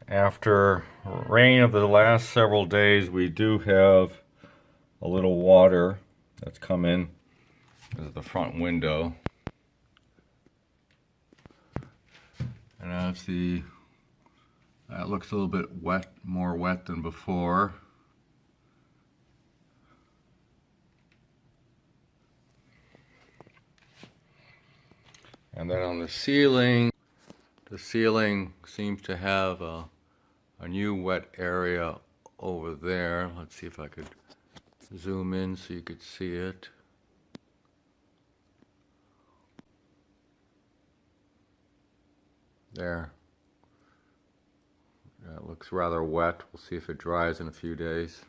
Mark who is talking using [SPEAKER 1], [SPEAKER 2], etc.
[SPEAKER 1] After rain of the last several days, we do have a little water that's come in at the front window. And as that looks a little bit wet, more wet than before. And then on the ceiling seems to have a new wet area over there. Let's see if I could zoom in so you could see it. There. That looks rather wet. We'll see if it dries in a few days.